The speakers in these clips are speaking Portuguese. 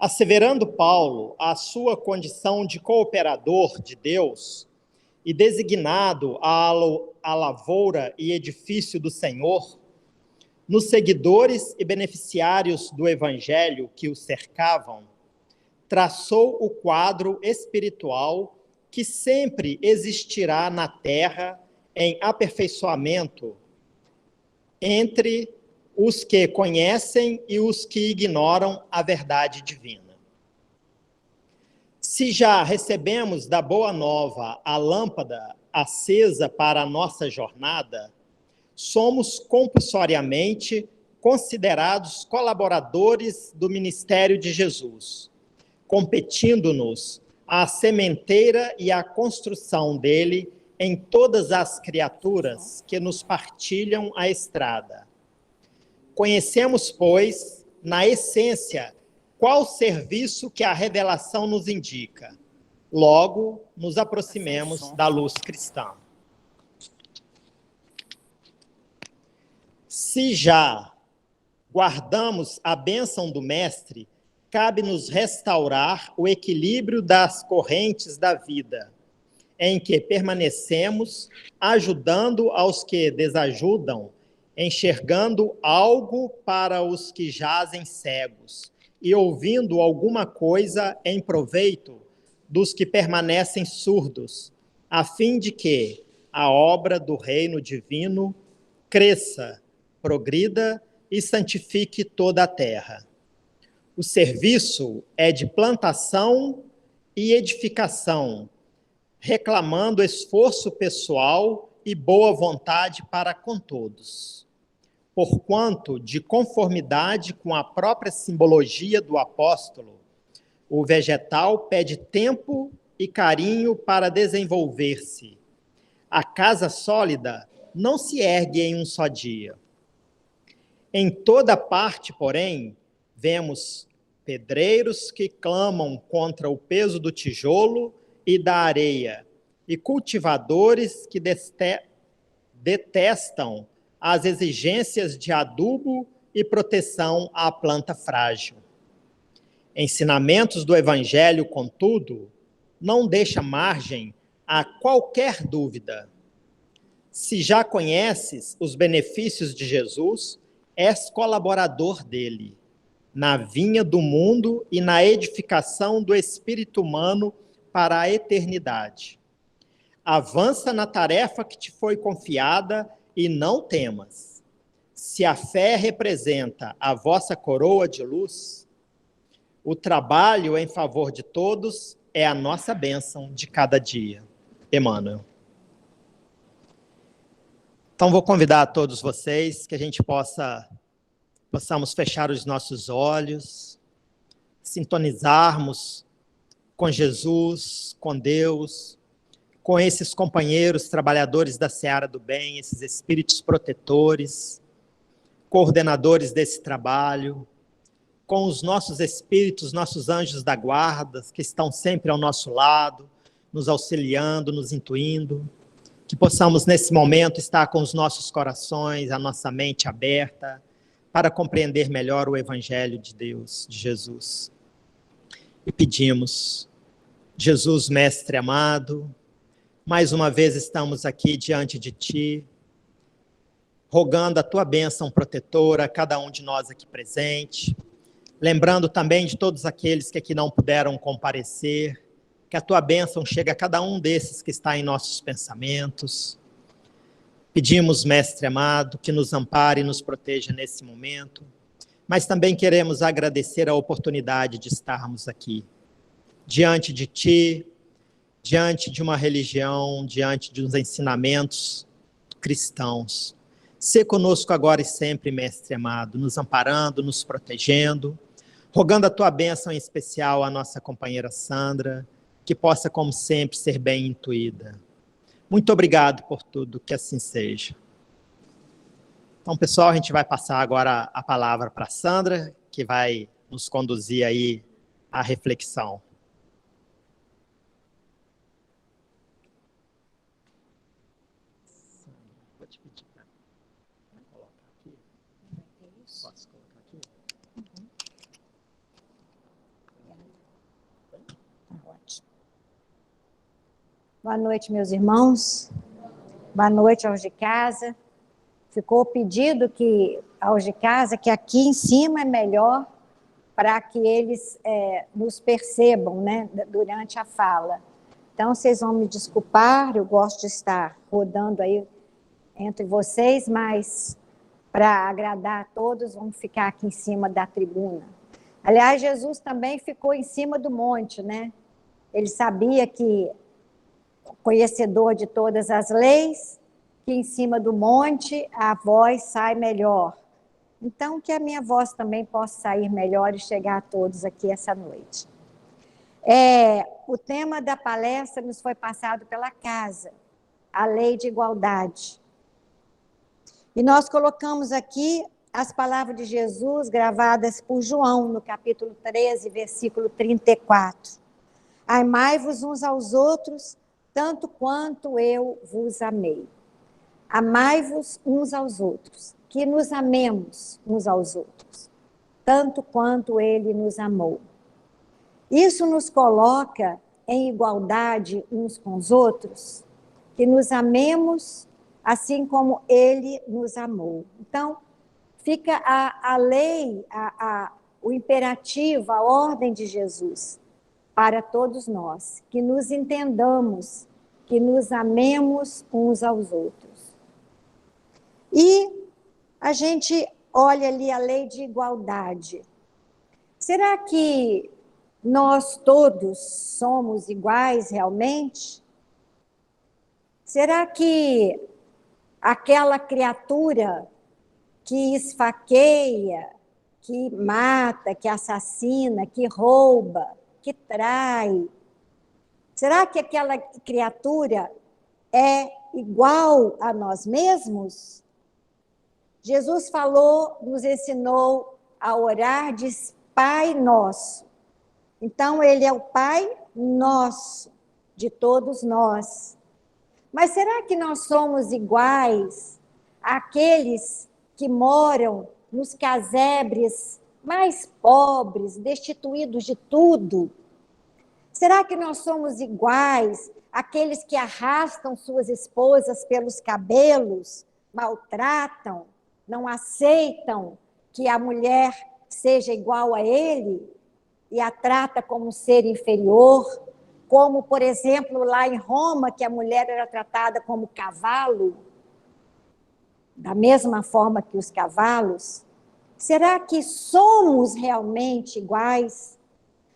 Asseverando Paulo a sua condição de cooperador de Deus e designado à lavoura e edifício do Senhor, nos seguidores e beneficiários do Evangelho que o cercavam, traçou o quadro espiritual que sempre existirá na terra em aperfeiçoamento entre os que conhecem e os que ignoram a verdade divina. Se já recebemos da Boa Nova a lâmpada acesa para a nossa jornada, somos compulsoriamente considerados colaboradores do ministério de Jesus, competindo-nos a sementeira e a construção dele em todas as criaturas que nos partilham a estrada. Conhecemos, pois, na essência, qual serviço que a revelação nos indica. Logo, nos aproximemos da luz cristã. Se já guardamos a bênção do Mestre, cabe-nos restaurar o equilíbrio das correntes da vida, em que permanecemos, ajudando aos que desajudam, enxergando algo para os que jazem cegos, e ouvindo alguma coisa em proveito dos que permanecem surdos, a fim de que a obra do reino divino cresça, progrida e santifique toda a terra. O serviço é de plantação e edificação, reclamando esforço pessoal e boa vontade para com todos. Porquanto, de conformidade com a própria simbologia do apóstolo, o vegetal pede tempo e carinho para desenvolver-se. A casa sólida não se ergue em um só dia. Em toda parte, porém, vemos pedreiros que clamam contra o peso do tijolo e da areia, e cultivadores que detestam as exigências de adubo e proteção à planta frágil. Ensinamentos do Evangelho, contudo, não deixa margem a qualquer dúvida. Se já conheces os benefícios de Jesus, és colaborador dele, na vinha do mundo e na edificação do espírito humano para a eternidade. Avança na tarefa que te foi confiada e não temas. Se a fé representa a vossa coroa de luz, o trabalho em favor de todos é a nossa bênção de cada dia. Emmanuel. Então, vou convidar a todos vocês que a gente possamos fechar os nossos olhos, sintonizarmos com Jesus, com Deus, com esses companheiros trabalhadores da seara do bem, esses espíritos protetores, coordenadores desse trabalho, com os nossos espíritos, nossos anjos da guarda, que estão sempre ao nosso lado, nos auxiliando, nos intuindo, que possamos nesse momento estar com os nossos corações, a nossa mente aberta, para compreender melhor o Evangelho de Deus, de Jesus. E pedimos, Jesus, Mestre amado, mais uma vez estamos aqui diante de Ti, rogando a Tua bênção protetora a cada um de nós aqui presente, lembrando também de todos aqueles que aqui não puderam comparecer, que a Tua bênção chegue a cada um desses que está em nossos pensamentos. Pedimos, Mestre amado, que nos ampare e nos proteja nesse momento, mas também queremos agradecer a oportunidade de estarmos aqui, diante de Ti, diante de uma religião, diante de uns ensinamentos cristãos. Sê conosco agora e sempre, Mestre amado, nos amparando, nos protegendo, rogando a Tua bênção em especial à nossa companheira Sandra, que possa, como sempre, ser bem intuída. Muito obrigado por tudo, que assim seja. Então, pessoal, a gente vai passar agora a palavra para a Sandra, que vai nos conduzir aí à reflexão. Vou te pedir para colocar aqui. Posso colocar aqui? Boa noite, meus irmãos. Boa noite aos de casa. Ficou pedido que aos de casa que aqui em cima é melhor para que eles nos percebam, né, durante a fala. Então, vocês vão me desculpar, eu gosto de estar rodando aí entre vocês, mas para agradar a todos, vamos ficar aqui em cima da tribuna. Aliás, Jesus também ficou em cima do monte, né? Ele sabia que, conhecedor de todas as leis, que em cima do monte a voz sai melhor. Então, que a minha voz também possa sair melhor e chegar a todos aqui essa noite. O tema da palestra nos foi passado pela casa, a lei de igualdade. E nós colocamos aqui as palavras de Jesus gravadas por João, no capítulo 13, versículo 34. Amai-vos uns aos outros, tanto quanto eu vos amei. Amai-vos uns aos outros, que nos amemos uns aos outros, tanto quanto ele nos amou. Isso nos coloca em igualdade uns com os outros, que nos amemos assim como ele nos amou. Então, fica a lei, o imperativo, a ordem de Jesus para todos nós, que nos entendamos, que nos amemos uns aos outros. E a gente olha ali a lei de igualdade. Será que nós todos somos iguais realmente? Será que aquela criatura que esfaqueia, que mata, que assassina, que rouba, que trai, será que aquela criatura é igual a nós mesmos? Jesus falou, nos ensinou a orar, diz Pai Nosso. Então, ele é o Pai nosso, de todos nós. Mas será que nós somos iguais àqueles que moram nos casebres mais pobres, destituídos de tudo? Será que nós somos iguais àqueles que arrastam suas esposas pelos cabelos, maltratam, não aceitam que a mulher seja igual a ele e a trata como um ser inferior? Como, por exemplo, lá em Roma, que a mulher era tratada como cavalo, da mesma forma que os cavalos. Será que somos realmente iguais?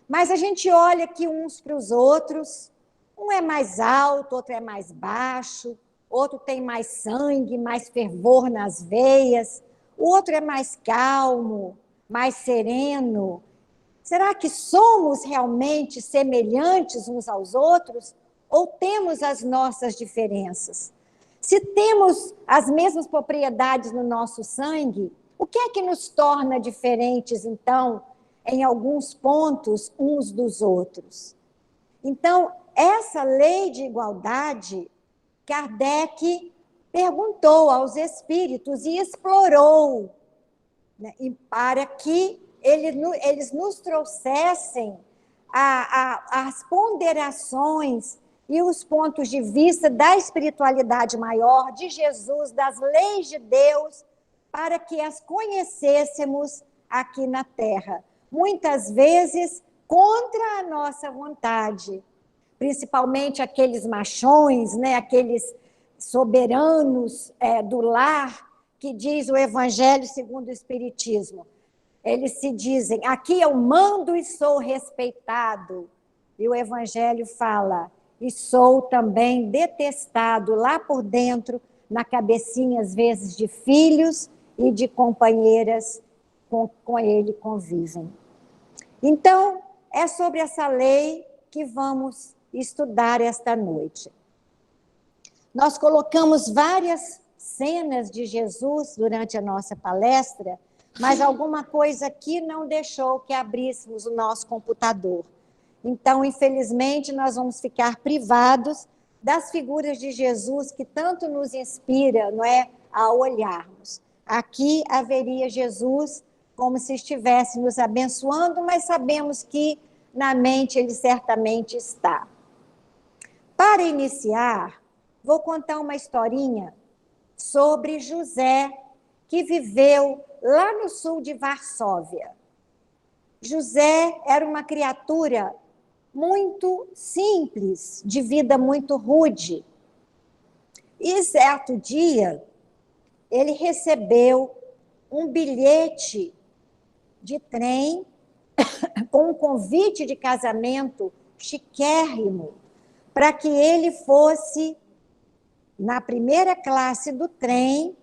Mas a gente olha aqui uns para os outros, um é mais alto, outro é mais baixo, outro tem mais sangue, mais fervor nas veias, o outro é mais calmo, mais sereno. Será que somos realmente semelhantes uns aos outros ou temos as nossas diferenças? Se temos as mesmas propriedades no nosso sangue, o que é que nos torna diferentes, então, em alguns pontos uns dos outros? Então, essa lei de igualdade, Kardec perguntou aos espíritos e explorou, né, para que eles nos trouxessem as ponderações e os pontos de vista da espiritualidade maior, de Jesus, das leis de Deus, para que as conhecêssemos aqui na Terra. Muitas vezes contra a nossa vontade, principalmente aqueles machões, né, aqueles soberanos do lar, que diz o Evangelho segundo o Espiritismo. Eles se dizem, aqui eu mando e sou respeitado. E o Evangelho fala, e sou também detestado lá por dentro, na cabecinha, às vezes, de filhos e de companheiras com ele convivem. Então, é sobre essa lei que vamos estudar esta noite. Nós colocamos várias cenas de Jesus durante a nossa palestra, mas alguma coisa aqui não deixou que abríssemos o nosso computador. Então, infelizmente, nós vamos ficar privados das figuras de Jesus que tanto nos inspira, não é, a olharmos. Aqui haveria Jesus como se estivesse nos abençoando, mas sabemos que na mente ele certamente está. Para iniciar, vou contar uma historinha sobre José, que viveu lá no sul de Varsóvia. José era uma criatura muito simples, de vida muito rude. E certo dia, ele recebeu um bilhete de trem com um convite de casamento chiquérrimo para que ele fosse, na primeira classe do trem,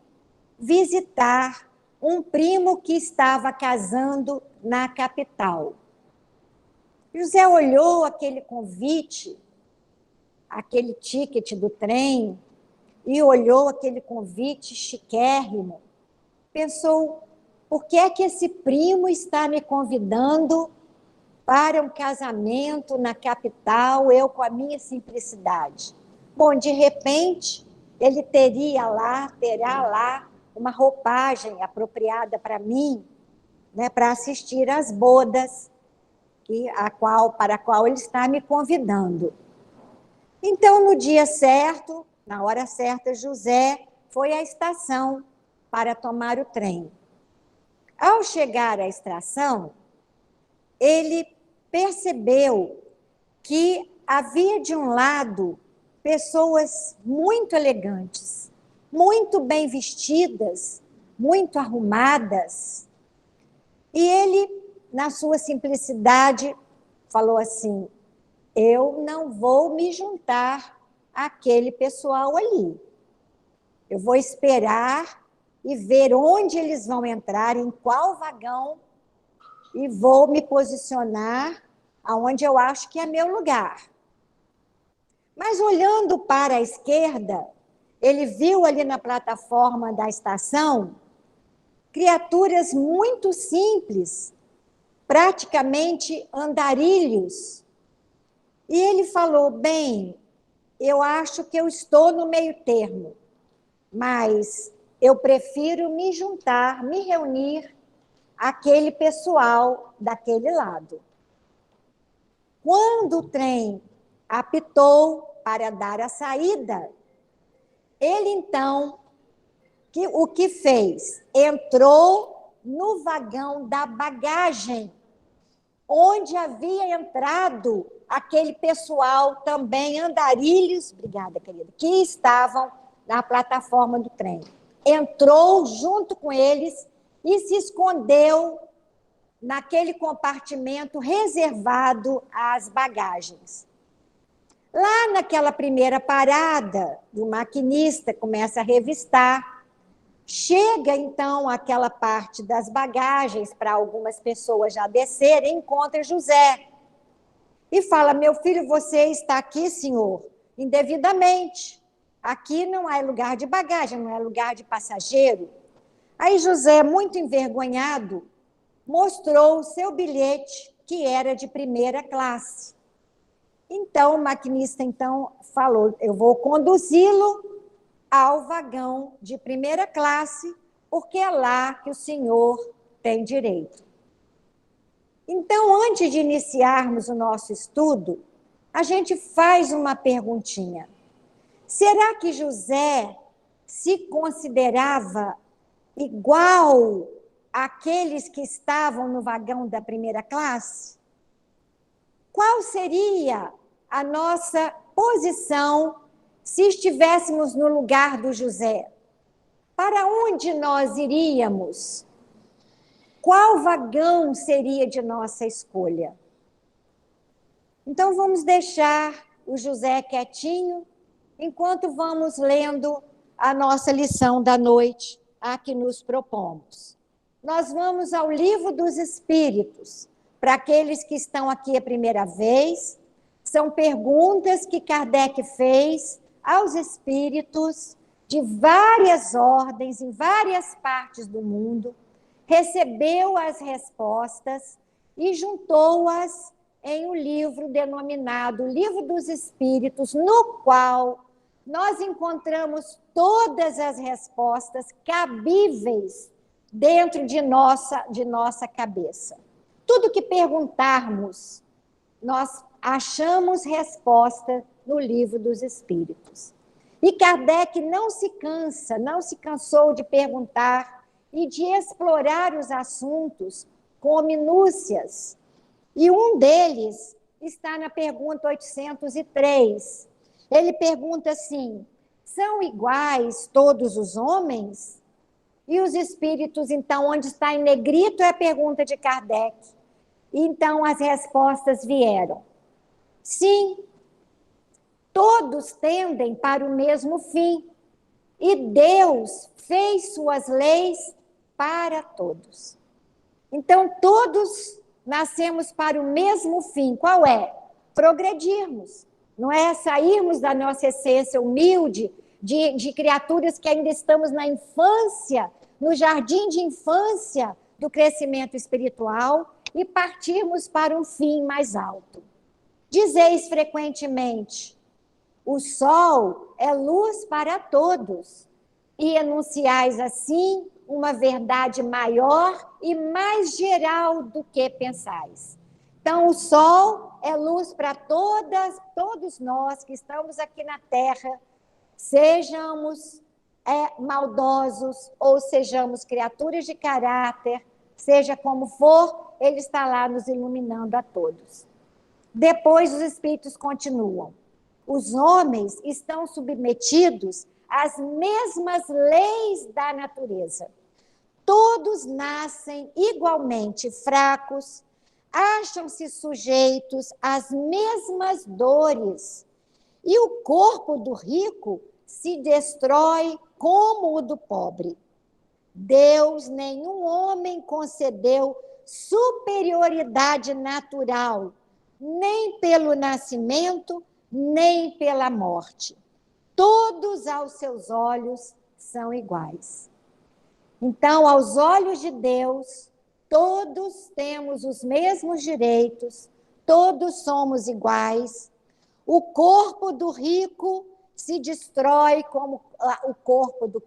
visitar um primo que estava casando na capital. José olhou aquele convite, aquele ticket do trem, e olhou aquele convite chiquérrimo. Pensou, por que é que esse primo está me convidando para um casamento na capital, eu com a minha simplicidade? Bom, de repente, ele terá lá uma roupagem apropriada para mim, né, para assistir às bodas para a qual ele está me convidando. Então, no dia certo, na hora certa, José foi à estação para tomar o trem. Ao chegar à estação, ele percebeu que havia de um lado pessoas muito elegantes, muito bem vestidas, muito arrumadas. E ele, na sua simplicidade, falou assim: eu não vou me juntar àquele pessoal ali. Eu vou esperar e ver onde eles vão entrar, em qual vagão, e vou me posicionar aonde eu acho que é meu lugar. Mas olhando para a esquerda, ele viu ali na plataforma da estação criaturas muito simples, praticamente andarilhos. E ele falou: bem, eu acho que eu estou no meio termo, mas eu prefiro me juntar, me reunir àquele pessoal daquele lado. Quando o trem apitou para dar a saída, ele então, o que fez? Entrou no vagão da bagagem, onde havia entrado aquele pessoal também, andarilhos, obrigada, querida, que estavam na plataforma do trem. Entrou junto com eles e se escondeu naquele compartimento reservado às bagagens. Lá naquela primeira parada, o maquinista começa a revistar. Chega, então, aquela parte das bagagens para algumas pessoas já descerem, encontra José. E fala: meu filho, você está aqui, senhor, indevidamente. Aqui não é lugar de bagagem, não é lugar de passageiro. Aí José, muito envergonhado, mostrou o seu bilhete, que era de primeira classe. Então, o maquinista falou: eu vou conduzi-lo ao vagão de primeira classe, porque é lá que o senhor tem direito. Então, antes de iniciarmos o nosso estudo, a gente faz uma perguntinha. Será que José se considerava igual àqueles que estavam no vagão da primeira classe? Qual seria a nossa posição se estivéssemos no lugar do José? Para onde nós iríamos? Qual vagão seria de nossa escolha? Então, vamos deixar o José quietinho, enquanto vamos lendo a nossa lição da noite, a que nos propomos. Nós vamos ao Livro dos Espíritos. Para aqueles que estão aqui a primeira vez, são perguntas que Kardec fez aos espíritos de várias ordens, em várias partes do mundo, recebeu as respostas e juntou-as em um livro denominado Livro dos Espíritos, no qual nós encontramos todas as respostas cabíveis dentro de nossa cabeça. Tudo que perguntarmos, nós achamos resposta no Livro dos Espíritos. E Kardec não se cansou de perguntar e de explorar os assuntos com minúcias. E um deles está na pergunta 803. Ele pergunta assim: são iguais todos os homens? E os espíritos, então, onde está em negrito é a pergunta de Kardec. Então, as respostas vieram. Sim, todos tendem para o mesmo fim. E Deus fez suas leis para todos. Então, todos nascemos para o mesmo fim. Qual é? Progredirmos. Não é sairmos da nossa essência humilde, de criaturas que ainda estamos na infância, no jardim de infância do crescimento espiritual, e partirmos para um fim mais alto. Dizeis frequentemente: o sol é luz para todos, e enunciais assim uma verdade maior e mais geral do que pensais. Então, o sol é luz para todos nós que estamos aqui na Terra, sejamos maldosos ou sejamos criaturas de caráter, seja como for, ele está lá nos iluminando a todos. Depois os espíritos continuam. Os homens estão submetidos às mesmas leis da natureza. Todos nascem igualmente fracos, acham-se sujeitos às mesmas dores, e o corpo do rico se destrói como o do pobre. Deus, nenhum homem concedeu superioridade natural, nem pelo nascimento, nem pela morte. Todos aos seus olhos são iguais. Então, aos olhos de Deus, todos temos os mesmos direitos, todos somos iguais. O corpo do rico se destrói como o corpo do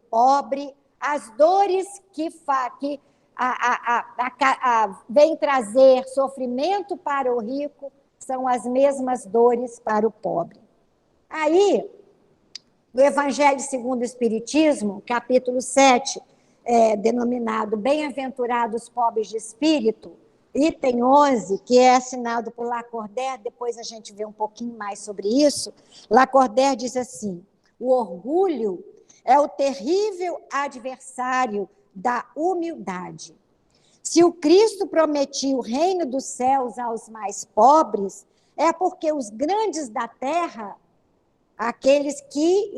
pobre. As dores que vêm trazer sofrimento para o rico são as mesmas dores para o pobre. Aí, no Evangelho segundo o Espiritismo, capítulo 7, denominado Bem-aventurados pobres de espírito, item 11, que é assinado por Lacordaire, depois a gente vê um pouquinho mais sobre isso. Lacordaire diz assim: o orgulho é o terrível adversário da humildade. Se o Cristo prometia o reino dos céus aos mais pobres, é porque os grandes da terra, aqueles que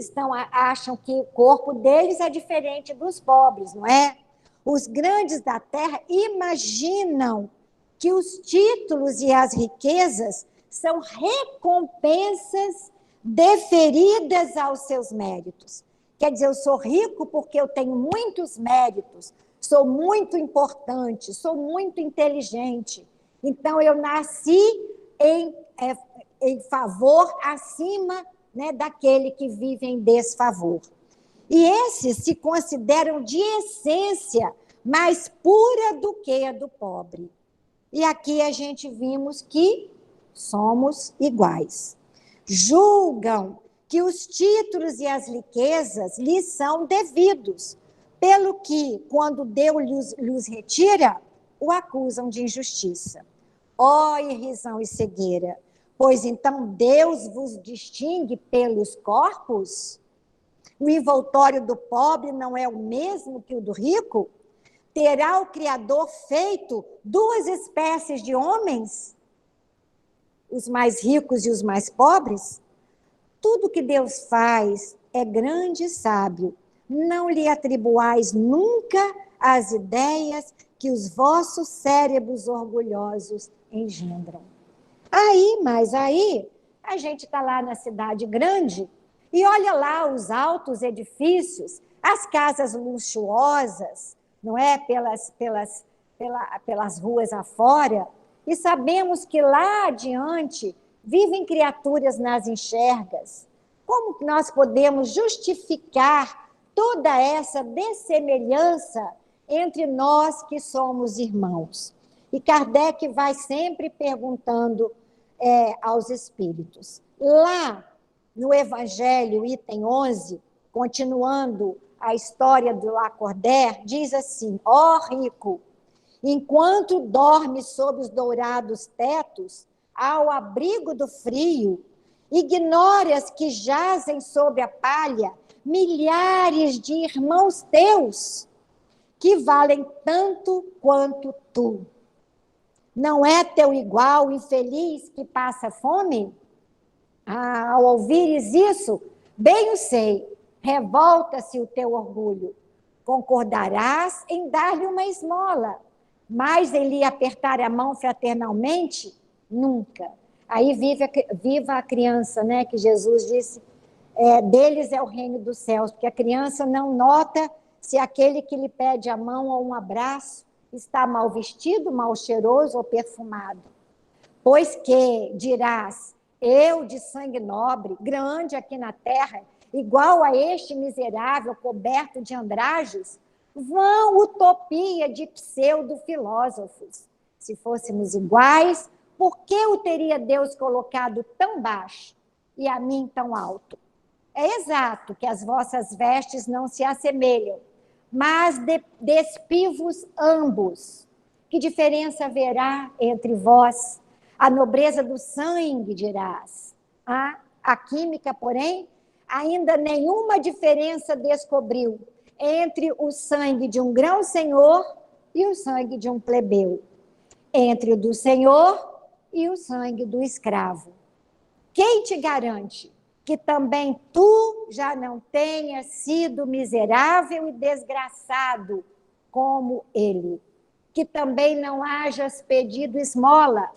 acham que o corpo deles é diferente dos pobres, não é? Os grandes da terra imaginam que os títulos e as riquezas são recompensas deferidas aos seus méritos. Quer dizer, eu sou rico porque eu tenho muitos méritos, sou muito importante, sou muito inteligente. Então, eu nasci em favor acima, né, daquele que vive em desfavor. E esses se consideram de essência mais pura do que a do pobre. E aqui a gente vimos que somos iguais. Julgam que os títulos e as riquezas lhes são devidos, pelo que, quando Deus lhes retira, o acusam de injustiça. Ó irrisão e cegueira! Pois então Deus vos distingue pelos corpos? O envoltório do pobre não é o mesmo que o do rico? Terá o Criador feito duas espécies de homens? Os mais ricos e os mais pobres? Tudo que Deus faz é grande e sábio. Não lhe atribuais nunca as ideias que os vossos cérebros orgulhosos engendram. Mas aí, a gente está lá na cidade grande e olha lá os altos edifícios, as casas luxuosas, não é? Pelas ruas afora, e sabemos que lá adiante vivem criaturas nas enxergas. Como que nós podemos justificar toda essa dessemelhança entre nós que somos irmãos? E Kardec vai sempre perguntando aos espíritos. Lá no Evangelho, item 11, continuando a história do Lacordaire, diz assim: ó rico, enquanto dormes sob os dourados tetos, ao abrigo do frio, ignoras que jazem sobre a palha milhares de irmãos teus, que valem tanto quanto tu. Não é teu igual infeliz que passa fome? Ao ouvires isso, bem o sei, revolta-se o teu orgulho. Concordarás em dar-lhe uma esmola, mas em lhe apertar a mão fraternalmente, nunca. Aí viva a criança, né, que Jesus disse, deles é o reino dos céus, porque a criança não nota se aquele que lhe pede a mão ou um abraço está mal vestido, mal cheiroso ou perfumado. Pois que, dirás, eu de sangue nobre, grande aqui na terra, igual a este miserável coberto de andrajos, vã utopia de pseudo-filósofos. Se fôssemos iguais, por que o teria Deus colocado tão baixo e a mim tão alto? É exato que as vossas vestes não se assemelham, mas despivos ambos. Que diferença haverá entre vós? A nobreza do sangue, dirás. A química, porém, ainda nenhuma diferença descobriu entre o sangue de um grão-senhor e o sangue de um plebeu, entre o do senhor e o sangue do escravo. Quem te garante que também tu já não tenhas sido miserável e desgraçado como ele? Que também não hajas pedido esmola,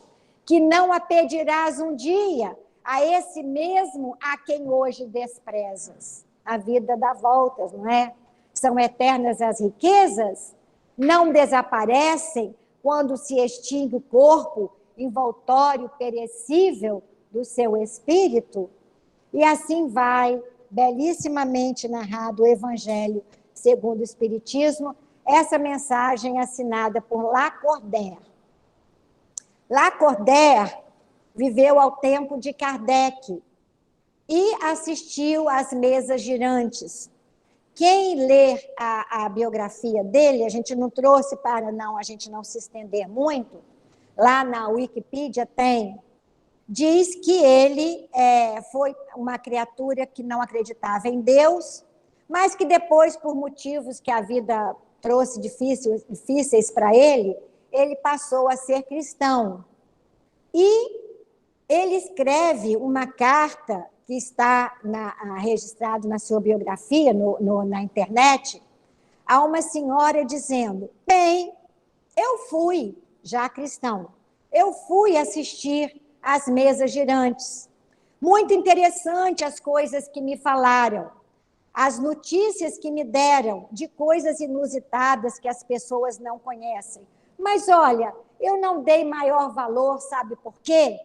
que não a pedirás um dia a esse mesmo a quem hoje desprezas. A vida dá voltas, não é? São eternas as riquezas, não desaparecem quando se extingue o corpo envoltório perecível do seu espírito. E assim vai, belíssimamente narrado o Evangelho segundo o Espiritismo, essa mensagem assinada por Lacordaire. Lacordaire viveu ao tempo de Kardec e assistiu às mesas girantes. Quem lê a biografia dele, a gente não trouxe para a gente não se estender muito, lá na Wikipedia tem, diz que ele foi uma criatura que não acreditava em Deus, mas que depois, por motivos que a vida trouxe difíceis para ele passou a ser cristão. E ele escreve uma carta que está registrado na sua biografia, na internet, a uma senhora dizendo: bem, eu fui já cristão, eu fui assistir às mesas girantes. Muito interessante as coisas que me falaram, as notícias que me deram de coisas inusitadas que as pessoas não conhecem. Mas olha, eu não dei maior valor, sabe por quê?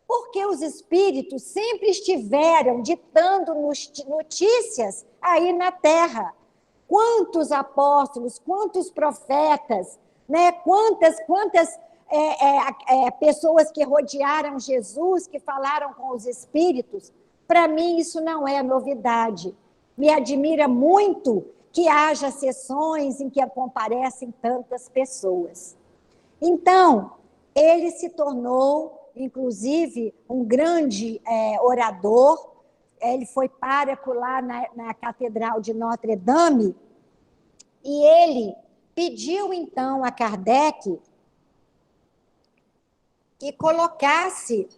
Porque os espíritos sempre estiveram ditando notícias aí na Terra. Quantos apóstolos, quantos profetas, né? Quantas pessoas que rodearam Jesus, que falaram com os espíritos. Para mim, isso não é novidade. Me admira muito que haja sessões em que comparecem tantas pessoas. Então, ele se tornou, inclusive, um grande orador. Ele foi pároco lá na Catedral de Notre Dame, e ele pediu, então, a Kardec que colocasse,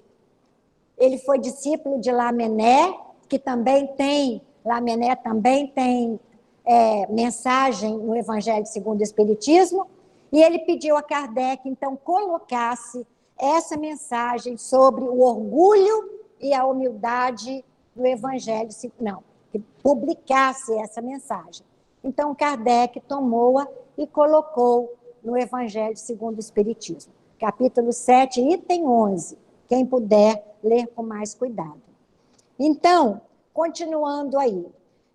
ele foi discípulo de Lamennais, que também tem, Lamennais também tem mensagem no Evangelho segundo o Espiritismo, e ele pediu a Kardec, então, colocasse essa mensagem sobre o orgulho e a humildade do Evangelho, que publicasse essa mensagem. Então, Kardec tomou-a e colocou no Evangelho segundo o Espiritismo. Capítulo 7, item 11. Quem puder ler com mais cuidado. Então, continuando aí.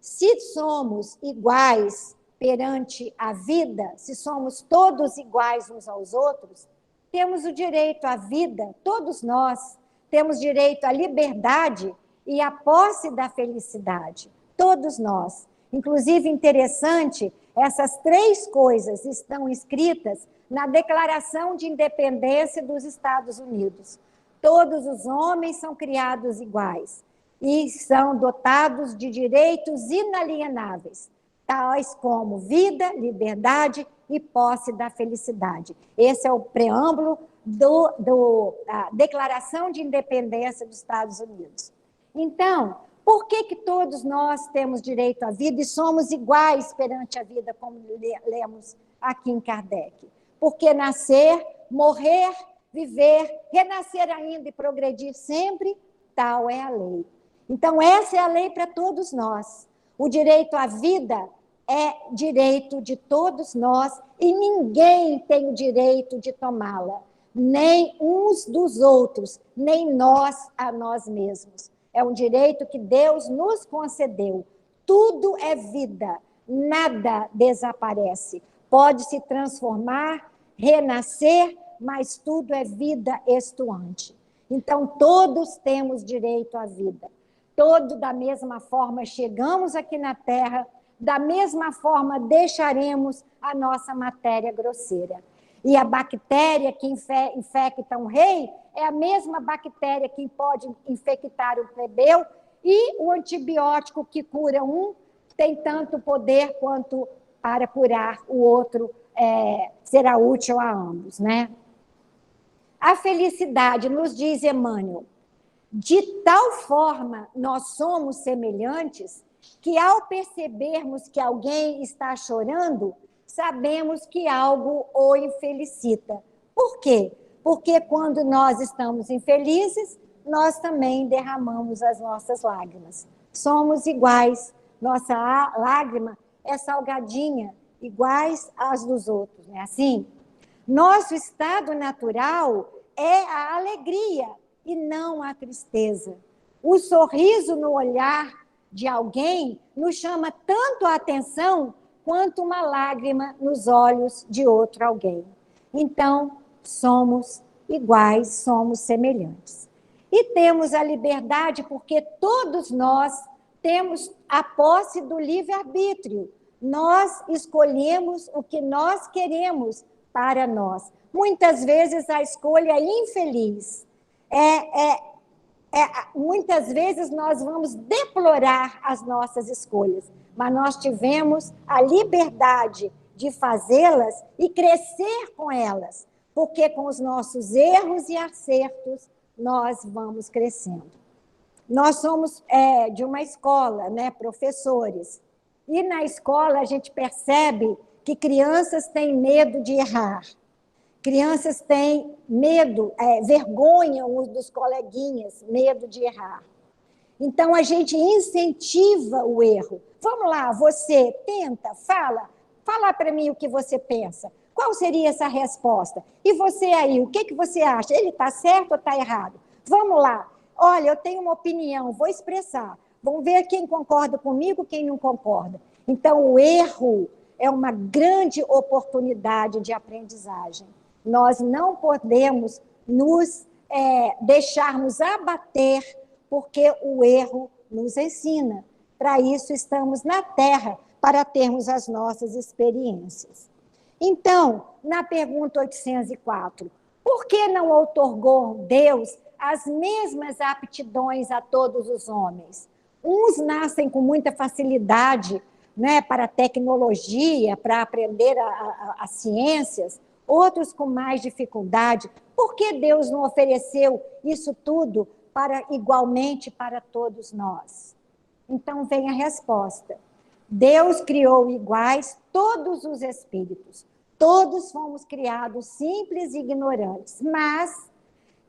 Se somos iguais perante a vida, se somos todos iguais uns aos outros, temos o direito à vida, todos nós, temos direito à liberdade e à posse da felicidade. Todos nós. Inclusive, interessante, essas 3 coisas estão escritas na Declaração de Independência dos Estados Unidos. Todos os homens são criados iguais e são dotados de direitos inalienáveis, tais como vida, liberdade e posse da felicidade. Esse é o preâmbulo da Declaração de Independência dos Estados Unidos. Então, por que todos nós temos direito à vida e somos iguais perante a vida, como lemos aqui em Kardec? Porque nascer, morrer, viver, renascer ainda e progredir sempre, tal é a lei. Então, essa é a lei para todos nós. O direito à vida é direito de todos nós e ninguém tem o direito de tomá-la, nem uns dos outros, nem nós a nós mesmos. É um direito que Deus nos concedeu. Tudo é vida, nada desaparece. Pode se transformar, renascer, mas tudo é vida extuante. Então, todos temos direito à vida. Todos, da mesma forma, chegamos aqui na Terra, da mesma forma, deixaremos a nossa matéria grosseira. E a bactéria que infecta um rei é a mesma bactéria que pode infectar o plebeu, e o antibiótico que cura um tem tanto poder quanto para curar o outro, será útil a ambos, né? A felicidade, nos diz Emmanuel, de tal forma nós somos semelhantes que, ao percebermos que alguém está chorando, sabemos que algo o infelicita. Por quê? Porque quando nós estamos infelizes, nós também derramamos as nossas lágrimas. Somos iguais. Nossa lágrima é salgadinha, iguais às dos outros, não é assim? Nosso estado natural é a alegria e não a tristeza. O sorriso no olhar de alguém nos chama tanto a atenção quanto uma lágrima nos olhos de outro alguém. Então, somos iguais, somos semelhantes. E temos a liberdade porque todos nós temos a posse do livre-arbítrio. Nós escolhemos o que nós queremos para nós. Muitas vezes a escolha é infeliz. Muitas vezes nós vamos deplorar as nossas escolhas, mas nós tivemos a liberdade de fazê-las e crescer com elas, porque com os nossos erros e acertos nós vamos crescendo. Nós somos de uma escola, né, professores, e na escola a gente percebe que crianças têm medo de errar. Crianças têm medo, vergonha dos coleguinhas, medo de errar. Então, a gente incentiva o erro. Vamos lá, você tenta, fala para mim o que você pensa. Qual seria essa resposta? E você aí, o que você acha? Ele está certo ou está errado? Vamos lá. Olha, eu tenho uma opinião, vou expressar. Vamos ver quem concorda comigo, quem não concorda. Então, o erro é uma grande oportunidade de aprendizagem. Nós não podemos nos deixarmos abater, porque o erro nos ensina. Para isso, estamos na Terra, para termos as nossas experiências. Então, na pergunta 804, por que não outorgou Deus as mesmas aptidões a todos os homens? Uns nascem com muita facilidade, né, para a tecnologia, para aprender as ciências, outros com mais dificuldade. Por que Deus não ofereceu isso tudo igualmente para todos nós? Então vem a resposta. Deus criou iguais todos os espíritos. Todos fomos criados simples e ignorantes, mas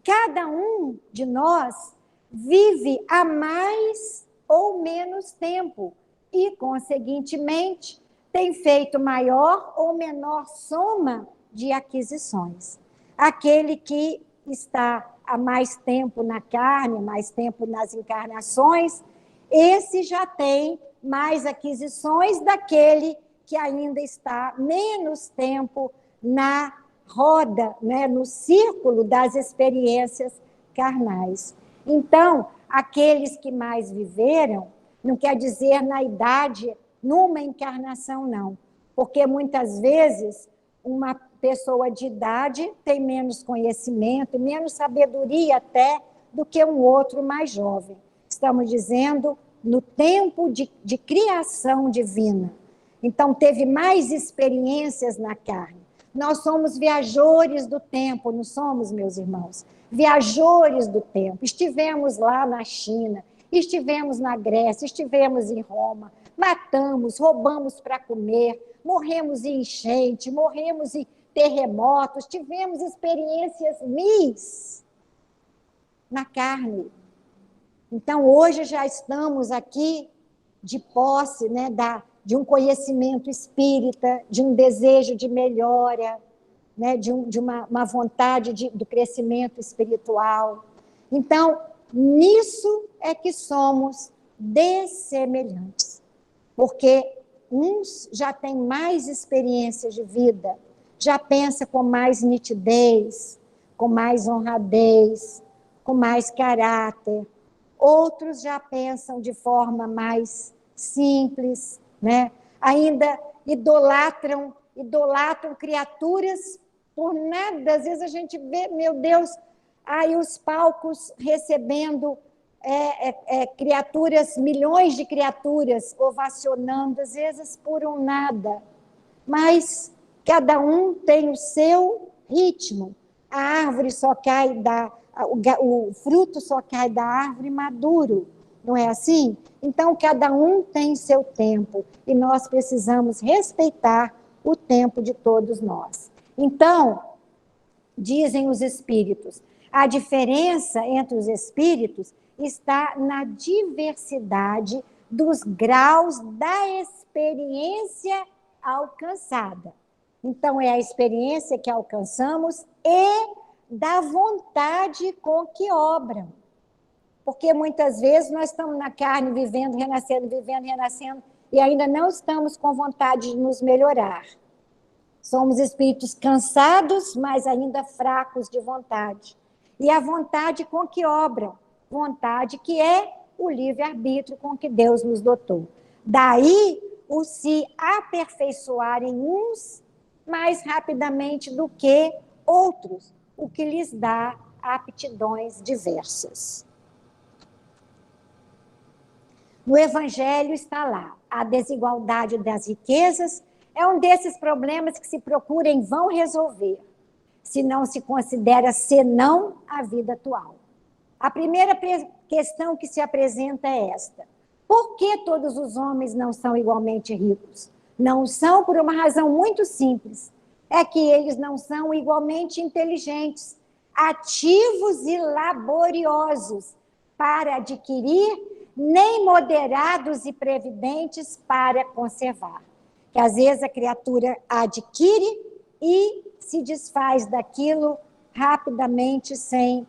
cada um de nós vive há mais ou menos tempo e, conseguintemente, tem feito maior ou menor soma de aquisições. Aquele que está há mais tempo na carne, mais tempo nas encarnações, esse já tem mais aquisições daquele que ainda está menos tempo na roda, né, no círculo das experiências carnais. Então, aqueles que mais viveram, não quer dizer na idade, numa encarnação, não. Porque muitas vezes uma pessoa de idade tem menos conhecimento, menos sabedoria até do que um outro mais jovem. Estamos dizendo no tempo de criação divina. Então, teve mais experiências na carne. Nós somos viajores do tempo, não somos, meus irmãos? Viajores do tempo. Estivemos lá na China, estivemos na Grécia, estivemos em Roma, matamos, roubamos para comer, morremos em enchente, morremos em terremotos, tivemos experiências na carne. Então, hoje já estamos aqui de posse, né, de um conhecimento espírita, de um desejo de melhora, né, de uma vontade do crescimento espiritual. Então, nisso é que somos dessemelhantes, porque uns já têm mais experiências de vida, já pensa com mais nitidez, com mais honradez, com mais caráter. Outros já pensam de forma mais simples, né? Ainda idolatram criaturas por nada. Às vezes a gente vê, meu Deus, aí os palcos recebendo criaturas, milhões de criaturas ovacionando, às vezes por um nada. Mas cada um tem o seu ritmo. A árvore só cai o fruto só cai da árvore maduro, não é assim? Então, cada um tem seu tempo e nós precisamos respeitar o tempo de todos nós. Então, dizem os espíritos, a diferença entre os espíritos está na diversidade dos graus da experiência alcançada. Então, é a experiência que alcançamos e da vontade com que obram. Porque muitas vezes nós estamos na carne, vivendo, renascendo, e ainda não estamos com vontade de nos melhorar. Somos espíritos cansados, mas ainda fracos de vontade. E a vontade com que obram, vontade que é o livre-arbítrio com que Deus nos dotou. Daí o se aperfeiçoarem uns mais rapidamente do que outros, o que lhes dá aptidões diversas. No Evangelho está lá, a desigualdade das riquezas é um desses problemas que se procura em vão resolver, se não se considera senão a vida atual. A primeira questão que se apresenta é esta: por que todos os homens não são igualmente ricos? Não são por uma razão muito simples, é que eles não são igualmente inteligentes, ativos e laboriosos para adquirir, nem moderados e previdentes para conservar. Que às vezes a criatura adquire e se desfaz daquilo rapidamente sem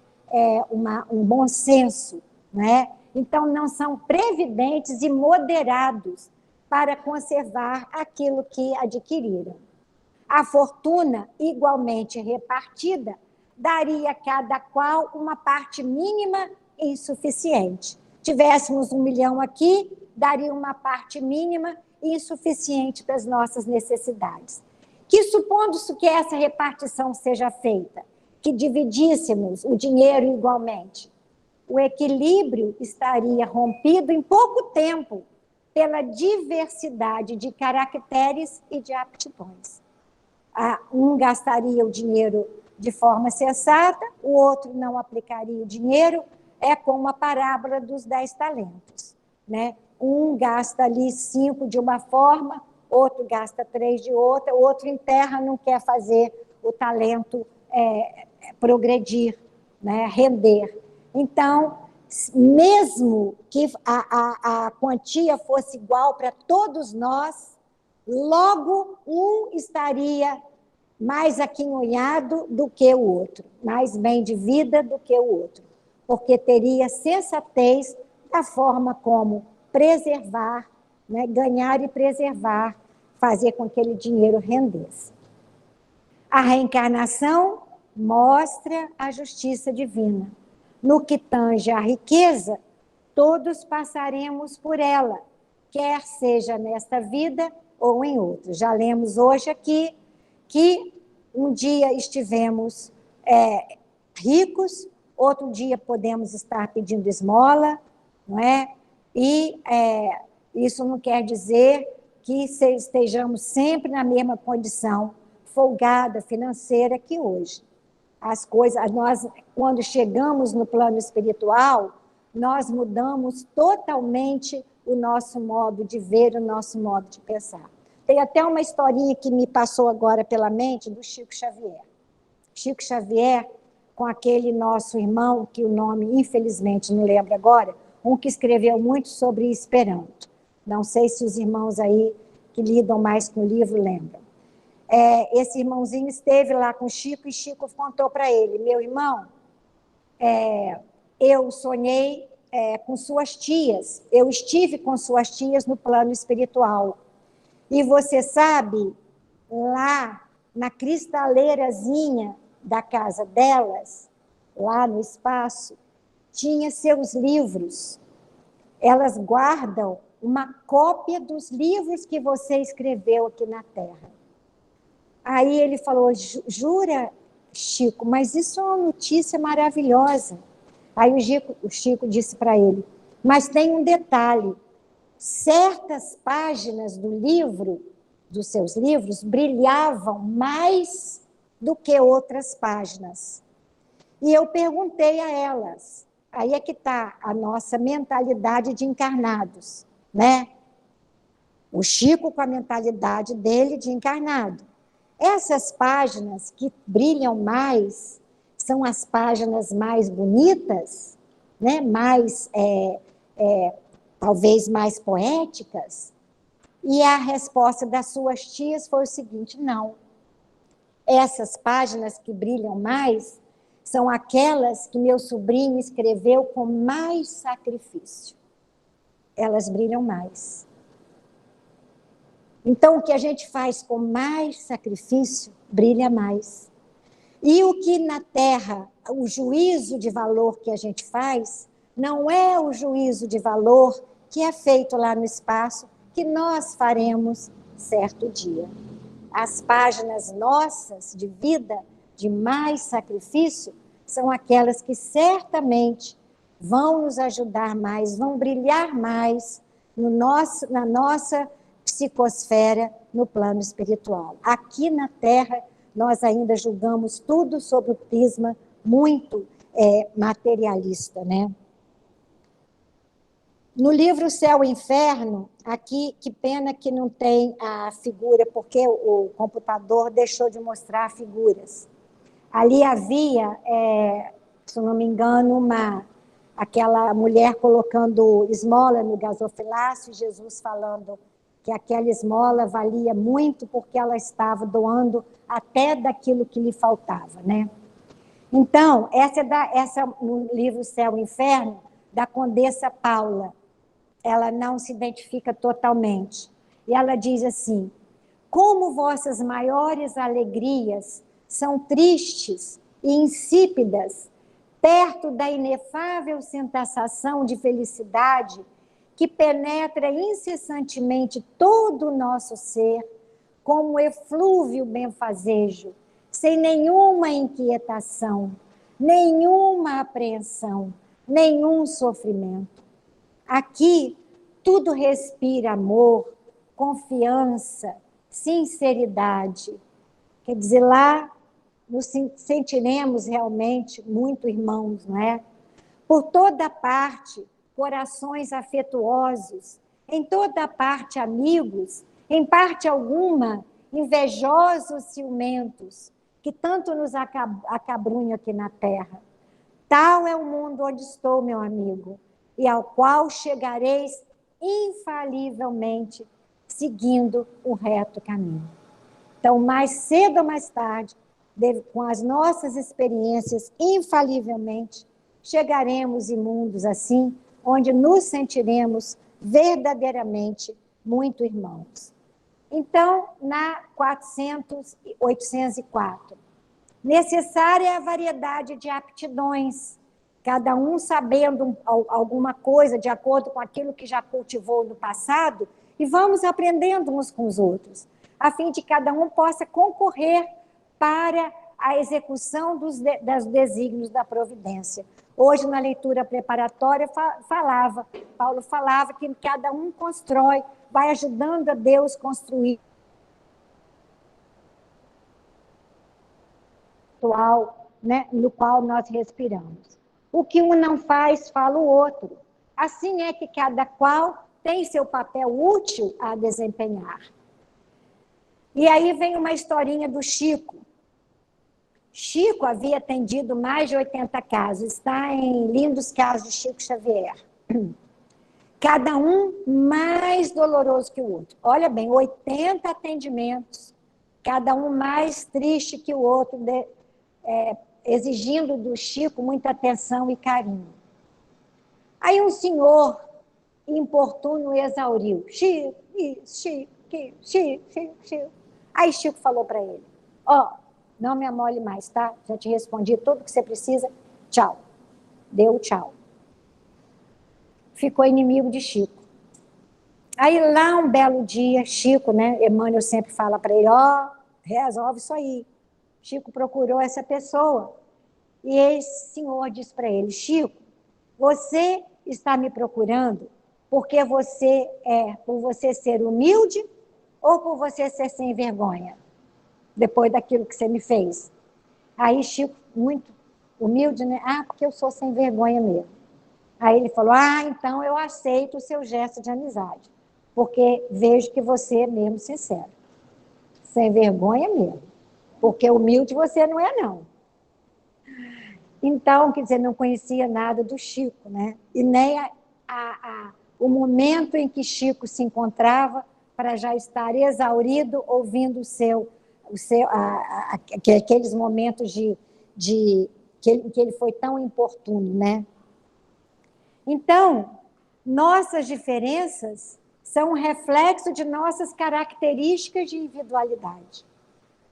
um bom senso, né? Então não são previdentes e moderados para conservar aquilo que adquiriram. A fortuna, igualmente repartida, daria a cada qual uma parte mínima insuficiente. Tivéssemos 1 milhão aqui, daria uma parte mínima insuficiente das nossas necessidades. Que, supondo-se que essa repartição seja feita, que dividíssemos o dinheiro igualmente, o equilíbrio estaria rompido em pouco tempo pela diversidade de caracteres e de aptidões. Um gastaria o dinheiro de forma sensata, o outro não aplicaria o dinheiro, é como a parábola dos 10 talentos, né? Um gasta ali 5 de uma forma, outro gasta 3 de outra, o outro enterra, não quer fazer o talento progredir, né? Render. Então, mesmo que a quantia fosse igual para todos nós, logo um estaria mais aquinhoado do que o outro, mais bem de vida do que o outro, porque teria sensatez da forma como preservar, né, ganhar e preservar, fazer com que aquele dinheiro rendesse. A reencarnação mostra a justiça divina, No que tange à riqueza, todos passaremos por ela, quer seja nesta vida ou em outra. Já lemos hoje aqui que um dia estivemos ricos, outro dia podemos estar pedindo esmola, não é? E isso não quer dizer que estejamos sempre na mesma condição folgada financeira que hoje. As coisas, nós, quando chegamos no plano espiritual, nós mudamos totalmente o nosso modo de ver, o nosso modo de pensar. Tem até uma historinha que me passou agora pela mente do Chico Xavier. Chico Xavier, com aquele nosso irmão, que o nome, infelizmente, não lembro agora, um que escreveu muito sobre Esperanto. Não sei se os irmãos aí que lidam mais com o livro lembram. Esse irmãozinho esteve lá com o Chico e Chico contou para ele: meu irmão, eu sonhei com suas tias, eu estive com suas tias no plano espiritual. E você sabe, lá na cristaleirazinha da casa delas, lá no espaço, tinha seus livros. Elas guardam uma cópia dos livros que você escreveu aqui na Terra. Aí ele falou: jura, Chico, mas isso é uma notícia maravilhosa. Aí o Chico disse para ele: mas tem um detalhe, certas páginas do livro, dos seus livros, brilhavam mais do que outras páginas. E eu perguntei a elas, aí é que está a nossa mentalidade de encarnados, né? O Chico com a mentalidade dele de encarnado. Essas páginas que brilham mais são as páginas mais bonitas, né? Mais, talvez mais poéticas. E a resposta das suas tias foi o seguinte: não. Essas páginas que brilham mais são aquelas que meu sobrinho escreveu com mais sacrifício. Elas brilham mais. Então, o que a gente faz com mais sacrifício, brilha mais. E o que na Terra, o juízo de valor que a gente faz, não é o juízo de valor que é feito lá no espaço, que nós faremos certo dia. As páginas nossas de vida, de mais sacrifício, são aquelas que certamente vão nos ajudar mais, vão brilhar mais na nossa psicosfera, no plano espiritual. Aqui na Terra, nós ainda julgamos tudo sob o prisma muito materialista, né? No livro Céu e Inferno, aqui, que pena que não tem a figura, porque o computador deixou de mostrar figuras. Ali havia, se não me engano, aquela mulher colocando esmola no gasofilácio, Jesus falando que aquela esmola valia muito porque ela estava doando até daquilo que lhe faltava, né? Então, essa no livro Céu e Inferno, da Condessa Paula, ela não se identifica totalmente. E ela diz assim: como vossas maiores alegrias são tristes e insípidas, perto da inefável sensação de felicidade que penetra incessantemente todo o nosso ser, como eflúvio benfazejo, sem nenhuma inquietação, nenhuma apreensão, nenhum sofrimento. Aqui, tudo respira amor, confiança, sinceridade. Quer dizer, lá nos sentiremos realmente muito irmãos, não é? Por toda parte, corações afetuosos, em toda parte amigos, em parte alguma invejosos, ciumentos, que tanto nos acabrunham aqui na terra. Tal é o mundo onde estou, meu amigo, e ao qual chegareis infalivelmente, seguindo o reto caminho. Então, mais cedo ou mais tarde, com as nossas experiências, infalivelmente, chegaremos em mundos assim, onde nos sentiremos verdadeiramente muito irmãos. Então, na 804, necessária é a variedade de aptidões, cada um sabendo alguma coisa de acordo com aquilo que já cultivou no passado, e vamos aprendendo uns com os outros, a fim de que cada um possa concorrer para a execução dos desígnios da providência. Hoje, na leitura preparatória, Paulo falava que cada um constrói, vai ajudando a Deus construir atual, né, no qual nós respiramos. O que um não faz, fala o outro. Assim é que cada qual tem seu papel útil a desempenhar. E aí vem uma historinha do Chico. Chico havia atendido mais de 80 casos, está em Lindos Casos de Chico Xavier. Cada um mais doloroso que o outro. Olha bem, 80 atendimentos, cada um mais triste que o outro, exigindo do Chico muita atenção e carinho. Aí um senhor importuno exauriu. Chico, Chico, Chico, Chico. Aí Chico falou para ele, não me amole mais, tá? Já te respondi tudo que você precisa, tchau. Deu tchau. Ficou inimigo de Chico. Aí lá um belo dia, Chico, né? Emmanuel sempre fala para ele, resolve isso aí. Chico procurou essa pessoa. E esse senhor disse para ele, Chico, você está me procurando porque por você ser humilde ou por você ser sem vergonha? Depois daquilo que você me fez. Aí Chico, muito humilde, né? Porque eu sou sem vergonha mesmo. Aí ele falou, então eu aceito o seu gesto de amizade, porque vejo que você é mesmo sincero. Sem vergonha mesmo. Porque humilde você não é, não. Então, quer dizer, não conhecia nada do Chico, né? E nem o momento em que Chico se encontrava para já estar exaurido, ouvindo aqueles momentos que ele foi tão importuno, né? Então, nossas diferenças são um reflexo de nossas características de individualidade.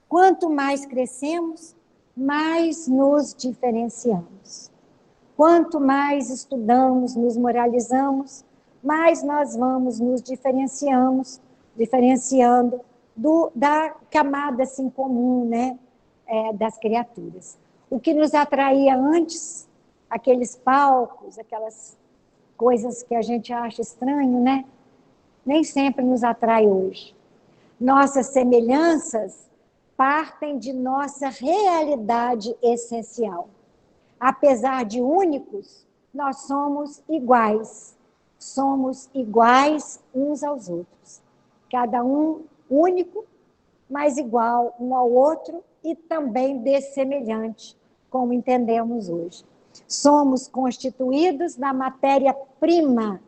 Quanto mais crescemos, mais nos diferenciamos. Quanto mais estudamos, nos moralizamos, mais nós vamos nos diferenciando da camada assim, comum, né, das criaturas. O que nos atraía antes, aqueles palcos, aquelas coisas que a gente acha estranho, né, nem sempre nos atrai hoje. Nossas semelhanças partem de nossa realidade essencial. Apesar de únicos, nós somos iguais. Somos iguais uns aos outros. Cada um único, mas igual um ao outro e também dessemelhante, como entendemos hoje. Somos constituídos da matéria-prima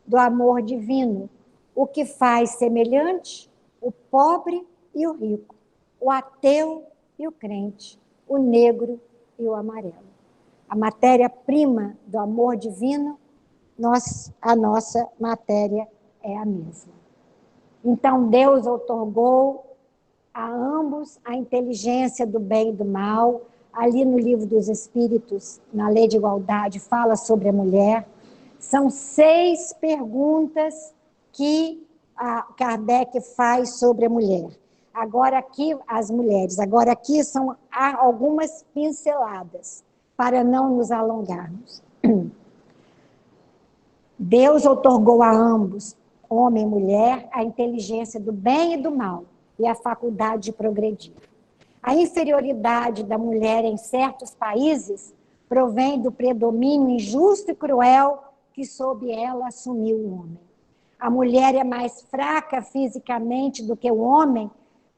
do amor divino, o que faz semelhante o pobre e o rico, o ateu e o crente, o negro e o amarelo. A matéria-prima do amor divino, a nossa matéria é a mesma. Então, Deus outorgou a ambos a inteligência do bem e do mal. Ali no Livro dos Espíritos, na Lei de Igualdade, fala sobre a mulher. São 6 perguntas que Kardec faz sobre a mulher. Agora aqui, as mulheres. Agora aqui são algumas pinceladas, para não nos alongarmos. Deus outorgou a ambos, homem e mulher, a inteligência do bem e do mal e a faculdade de progredir. A inferioridade da mulher em certos países provém do predomínio injusto e cruel que sob ela assumiu o homem. A mulher é mais fraca fisicamente do que o homem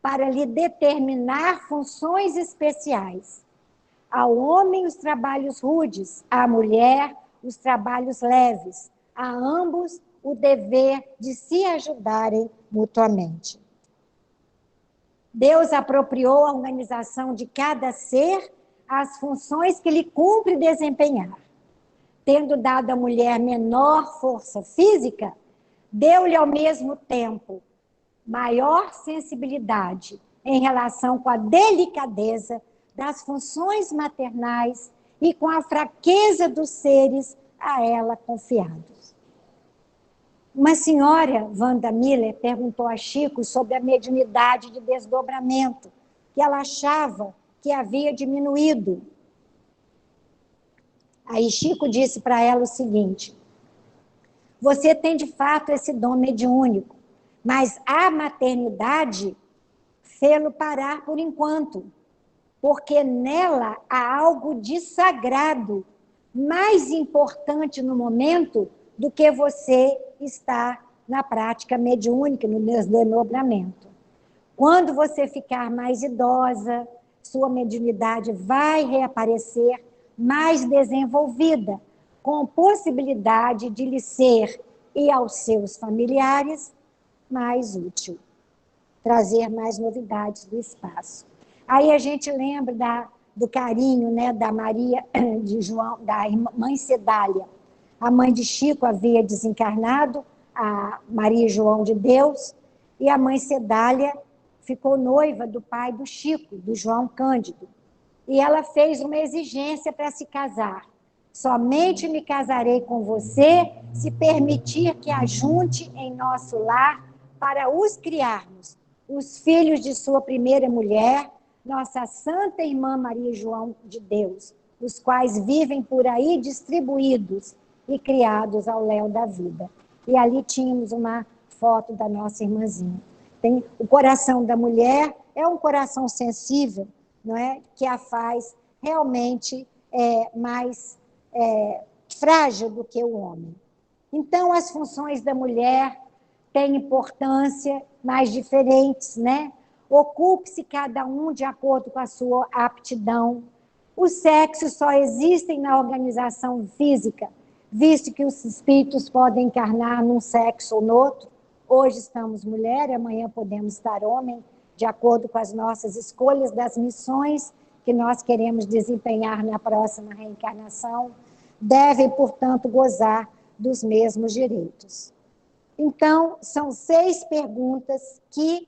para lhe determinar funções especiais. Ao homem os trabalhos rudes, à mulher os trabalhos leves, a ambos o dever de se ajudarem mutuamente. Deus apropriou a organização de cada ser às funções que lhe cumpre desempenhar. Tendo dado à mulher menor força física, deu-lhe ao mesmo tempo maior sensibilidade em relação com a delicadeza das funções maternais e com a fraqueza dos seres a ela confiados. Uma senhora, Wanda Miller, perguntou a Chico sobre a mediunidade de desdobramento, que ela achava que havia diminuído. Aí Chico disse para ela o seguinte: você tem de fato esse dom mediúnico, mas a maternidade fê-lo parar por enquanto, porque nela há algo de sagrado, mais importante no momento do que você está na prática mediúnica, no desdobramento. Quando você ficar mais idosa, sua mediunidade vai reaparecer mais desenvolvida, com possibilidade de lhe ser e aos seus familiares mais útil, trazer mais novidades do espaço. Aí a gente lembra do carinho, né, da Maria de João, da mãe Cedália. A mãe de Chico havia desencarnado, a Maria João de Deus, e a mãe Cedália ficou noiva do pai do Chico, do João Cândido. E ela fez uma exigência para se casar. Somente me casarei com você se permitir que ajunte em nosso lar para os criarmos, os filhos de sua primeira mulher, nossa santa irmã Maria João de Deus, os quais vivem por aí distribuídos e criados ao léu da vida. E ali tínhamos uma foto da nossa irmãzinha. Tem o coração da mulher é um coração sensível, não é? Que a faz realmente mais frágil do que o homem. Então, as funções da mulher têm importância mais diferentes, né? Ocupe-se cada um de acordo com a sua aptidão. Os sexos só existem na organização física, visto que os espíritos podem encarnar num sexo ou no outro. Hoje estamos mulher, amanhã podemos estar homem, de acordo com as nossas escolhas das missões que nós queremos desempenhar na próxima reencarnação, devem, portanto, gozar dos mesmos direitos. Então, são 6 perguntas que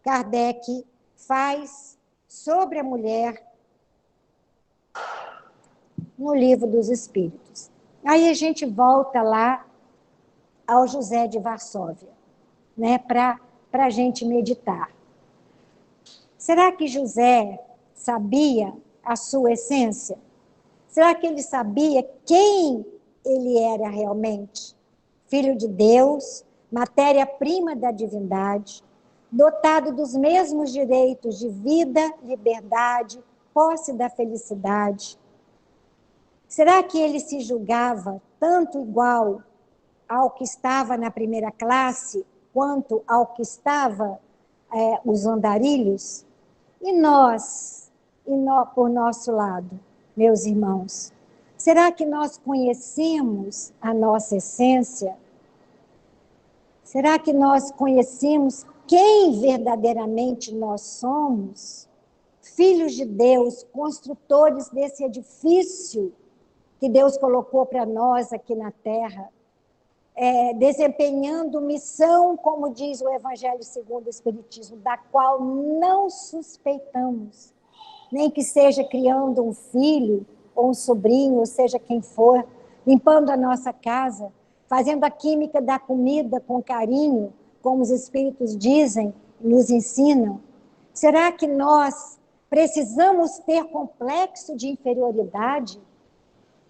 Kardec faz sobre a mulher no Livro dos Espíritos. Aí a gente volta lá ao José de Varsóvia, né, para a gente meditar. Será que José sabia a sua essência? Será que ele sabia quem ele era realmente? Filho de Deus, matéria-prima da divindade, dotado dos mesmos direitos de vida, liberdade, posse da felicidade. Será que ele se julgava tanto igual ao que estava na primeira classe, quanto ao que estava os andarilhos? E nós, por nosso lado, meus irmãos, será que nós conhecemos a nossa essência? Será que nós conhecemos quem verdadeiramente nós somos? Filhos de Deus, construtores desse edifício que Deus colocou para nós aqui na Terra, desempenhando missão, como diz o Evangelho segundo o Espiritismo, da qual não suspeitamos, nem que seja criando um filho, ou um sobrinho, ou seja quem for, limpando a nossa casa, fazendo a química da comida com carinho, como os Espíritos dizem, nos ensinam. Será que nós precisamos ter complexo de inferioridade?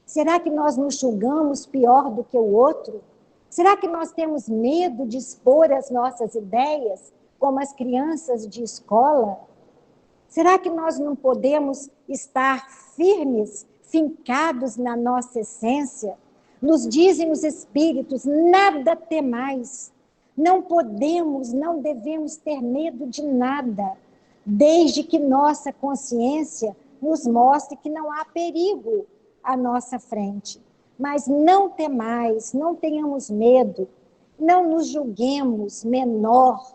Será que nós nos julgamos pior do que o outro? Será que nós temos medo de expor as nossas ideias, como as crianças de escola? Será que nós não podemos estar firmes, fincados na nossa essência? Nos dizem os Espíritos, nada temais. Não podemos, não devemos ter medo de nada, desde que nossa consciência nos mostre que não há perigo à nossa frente. Mas não temais, não tenhamos medo, não nos julguemos menor,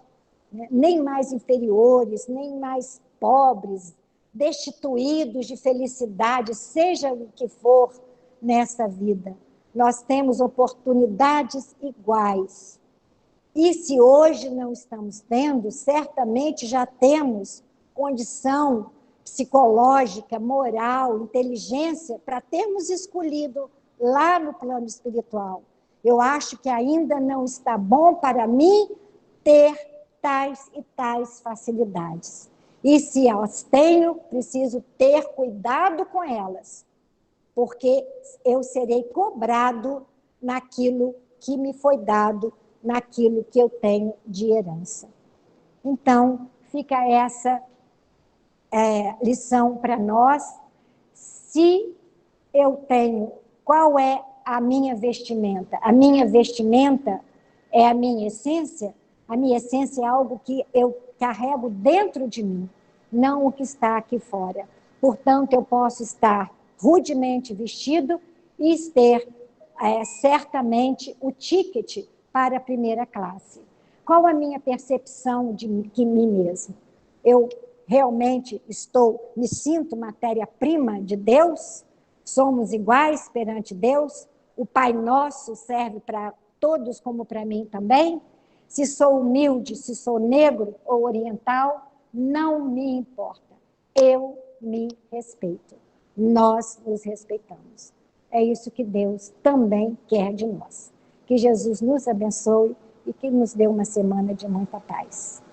né, nem mais inferiores, nem mais pobres, destituídos de felicidade, seja o que for nessa vida. Nós temos oportunidades iguais. E se hoje não estamos tendo, certamente já temos condição psicológica, moral, inteligência, para termos escolhido lá no plano espiritual. Eu acho que ainda não está bom para mim ter tais e tais facilidades. E se as tenho, preciso ter cuidado com elas, porque eu serei cobrado naquilo que me foi dado, naquilo que eu tenho de herança. Então, fica essa lição para nós. Se eu tenho, qual é a minha vestimenta? A minha vestimenta é a minha essência? A minha essência é algo que eu carrego dentro de mim, não o que está aqui fora. Portanto, eu posso estar rudemente vestido e ter certamente o ticket para a primeira classe. Qual a minha percepção de mim mesmo? Eu realmente me sinto matéria-prima de Deus? Somos iguais perante Deus? O Pai Nosso serve para todos como para mim também? Se sou humilde, se sou negro ou oriental, não me importa. Eu me respeito. Nós nos respeitamos. É isso que Deus também quer de nós. Que Jesus nos abençoe e que nos dê uma semana de muita paz.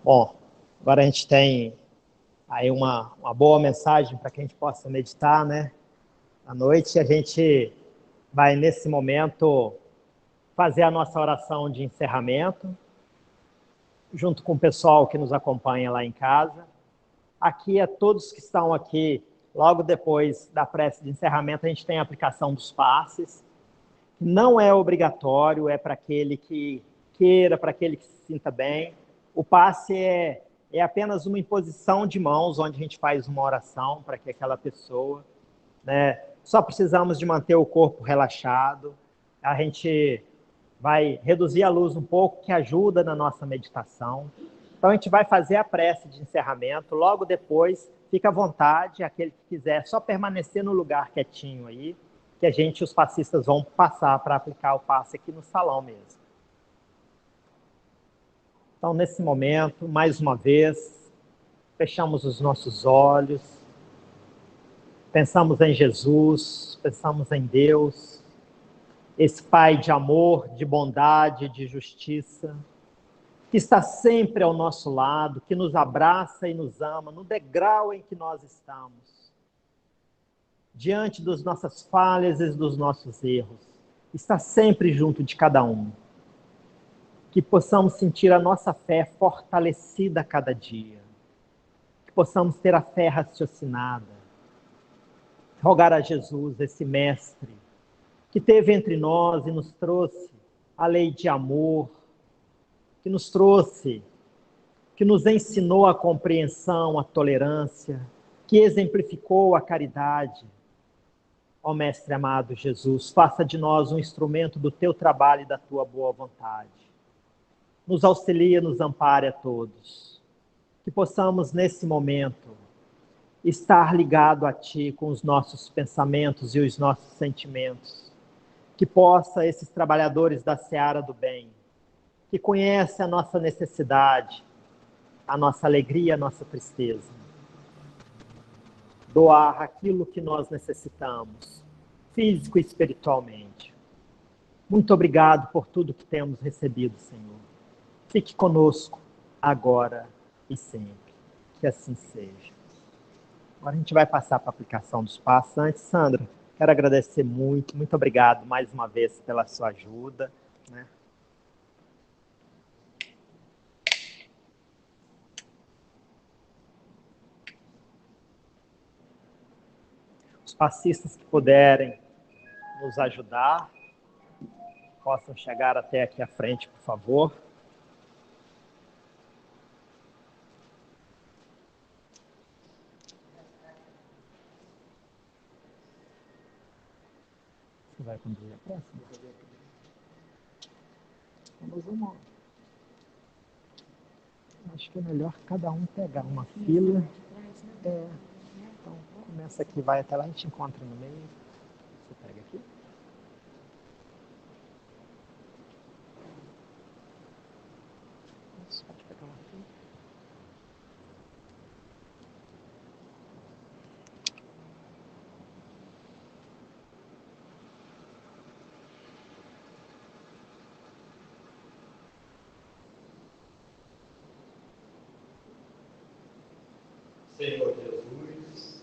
Bom, agora a gente tem aí uma boa mensagem para que a gente possa meditar, né? À noite a gente vai, nesse momento, fazer a nossa oração de encerramento, junto com o pessoal que nos acompanha lá em casa. Aqui, a todos que estão aqui, logo depois da prece de encerramento, a gente tem a aplicação dos passes. Não é obrigatório, é para aquele que queira, para aquele que se sinta bem. O passe é apenas uma imposição de mãos, onde a gente faz uma oração para que aquela pessoa, né? Só precisamos de manter o corpo relaxado. A gente vai reduzir a luz um pouco, que ajuda na nossa meditação. Então a gente vai fazer a prece de encerramento. Logo depois, fica à vontade, aquele que quiser só permanecer no lugar quietinho aí, que os passistas vão passar para aplicar o passe aqui no salão mesmo. Então, nesse momento, mais uma vez, fechamos os nossos olhos, pensamos em Jesus, pensamos em Deus, esse Pai de amor, de bondade, de justiça, que está sempre ao nosso lado, que nos abraça e nos ama no degrau em que nós estamos, diante das nossas falhas e dos nossos erros, está sempre junto de cada um. Que possamos sentir a nossa fé fortalecida a cada dia, que possamos ter a fé raciocinada, rogar a Jesus, esse mestre, que teve entre nós e nos trouxe a lei de amor, que nos ensinou a compreensão, a tolerância, que exemplificou a caridade. Ó Mestre amado Jesus, faça de nós um instrumento do teu trabalho e da tua boa vontade. Nos auxilia, nos ampare a todos. Que possamos, nesse momento, estar ligado a Ti com os nossos pensamentos e os nossos sentimentos. Que possa esses trabalhadores da seara do bem, que conhecem a nossa necessidade, a nossa alegria, a nossa tristeza, doar aquilo que nós necessitamos, físico e espiritualmente. Muito obrigado por tudo que temos recebido, Senhor. Fique conosco, agora e sempre. Que assim seja. Agora a gente vai passar para a aplicação dos passos. Antes, Sandra, quero agradecer muito obrigado mais uma vez pela sua ajuda, né? Os passistas que puderem nos ajudar, possam chegar até aqui à frente, por favor. vai conduzir a prece? Nós vamos... Acho que é melhor cada um pegar uma fila. Então, começa aqui, vai até lá, a gente encontra no meio. Você pega aqui. Isso, pode pegar uma fila. Senhor Jesus,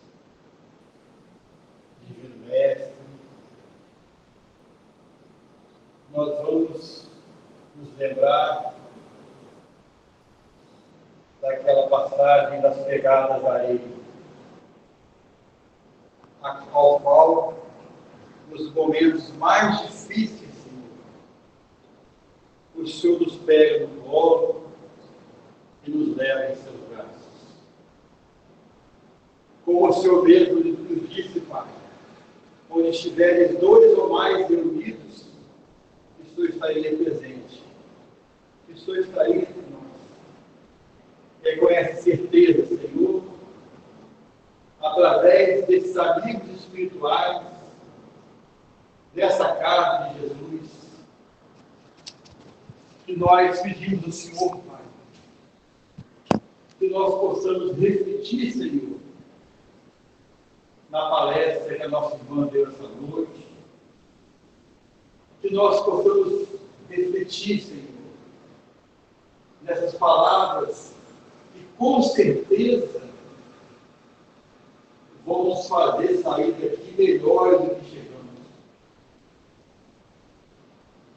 Divino Mestre, nós vamos nos lembrar daquela passagem das pegadas da areia, ao qual, nos momentos mais difíceis, Senhor, o Senhor nos pega no colo e nos leva em seus braços. Como o Senhor mesmo nos disse, Pai, onde estiverem dois ou mais reunidos, o Senhor está aí presente. O Senhor está aí entre nós. E com essa certeza, Senhor, através desses amigos espirituais, dessa casa de Jesus, que nós pedimos ao Senhor, Pai, que nós possamos refletir, Senhor, na palestra que a nossa irmã deu essa noite, que nós possamos refletir, Senhor, nessas palavras que com certeza vão nos fazer sair daqui melhores do que chegamos.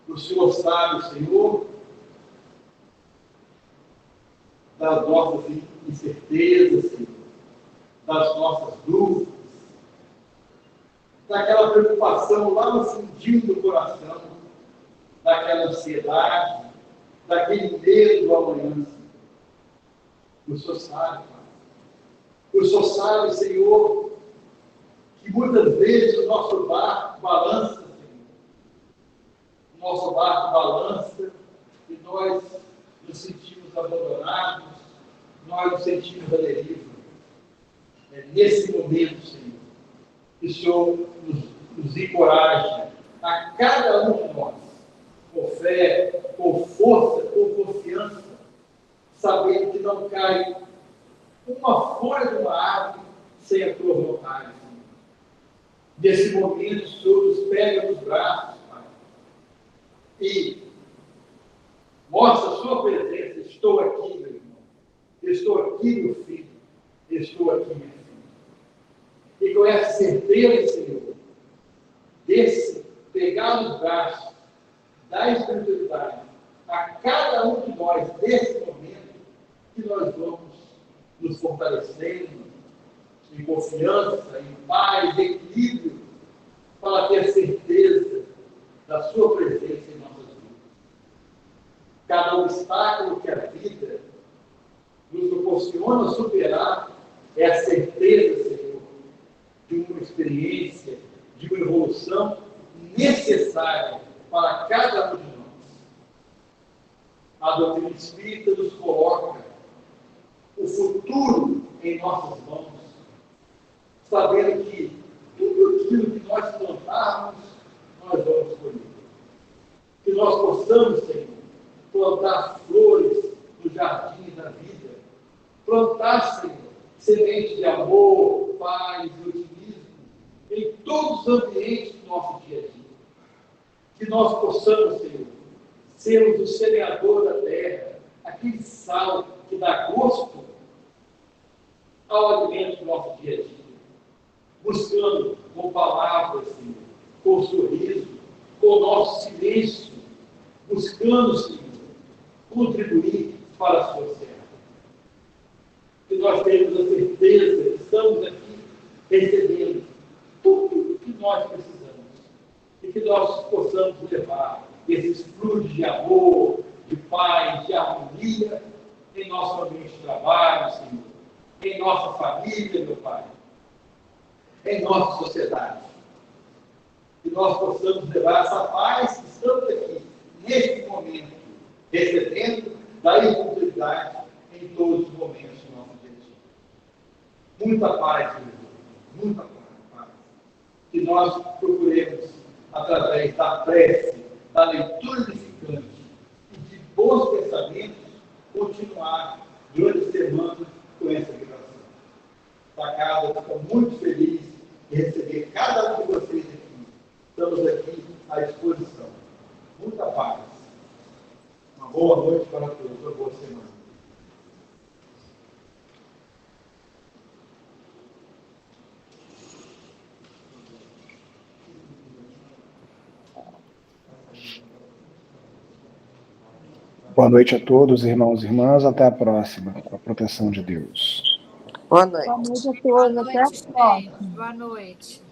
O Senhor sabe, Senhor, das nossas incertezas, Senhor, das nossas dúvidas, daquela preocupação lá no fundinho do coração, daquela ansiedade, daquele medo do amanhã, Senhor. O Senhor sabe, Pai. O Senhor sabe, Senhor, que muitas vezes o nosso barco balança, Senhor. O nosso barco balança e nós nos sentimos abandonados, nós nos sentimos à deriva. É nesse momento, Senhor, que o Senhor nos encoraja a cada um de nós, com fé, com força, com confiança, sabendo que não cai uma folha de uma árvore sem a tua vontade, Senhor. Nesse momento, o Senhor nos pega nos braços, Pai, e mostra a sua presença. Estou aqui, meu irmão. Estou aqui, meu filho. Estou aqui, minha filha. E com essa certeza, Senhor, desse pegar nos braços da espiritualidade a cada um de nós, nesse momento, que nós vamos nos fortalecendo em confiança, em paz, em equilíbrio, para ter certeza da sua presença em nossas vidas. Cada obstáculo que a vida nos proporciona superar é a certeza, Senhor, de uma experiência, de uma evolução necessária para cada um de nós. A doutrina espírita nos coloca o futuro em nossas mãos, sabendo que tudo aquilo que nós plantarmos, nós vamos colher. Que nós possamos, Senhor, plantar flores no jardim da vida, plantar, Senhor, sementes de amor, paz e otimismo em todos os ambientes do nosso dia a dia. Que nós possamos, Senhor, sermos o semeador da terra, aquele sal que dá gosto ao alimento do nosso dia a dia, buscando com palavras, Senhor, com sorriso, com o nosso silêncio, buscando, Senhor, contribuir para a sua serra. Que nós tenhamos a certeza que estamos aqui recebendo tudo o que nós precisamos e que nós possamos levar esses fluidos de amor, de paz, de harmonia em nosso ambiente de trabalho, Senhor, em nossa família, meu Pai, em nossa sociedade. Que nós possamos levar essa paz que estamos aqui, neste momento, recebendo, daí oportunidade em todos os momentos do nosso dia a dia. Muita paz, Jesus, muita paz. Que nós procuremos, através da prece, da leitura edificante e de bons pensamentos, continuar durante a semana com essa vibração. Da casa, estou muito feliz de receber cada um de vocês aqui. Estamos aqui à disposição. Muita paz. Uma boa noite para todos, uma boa semana. Boa noite a todos, irmãos e irmãs. Até a próxima, com a proteção de Deus. Boa noite. Boa noite a todos. Até a próxima. Boa noite.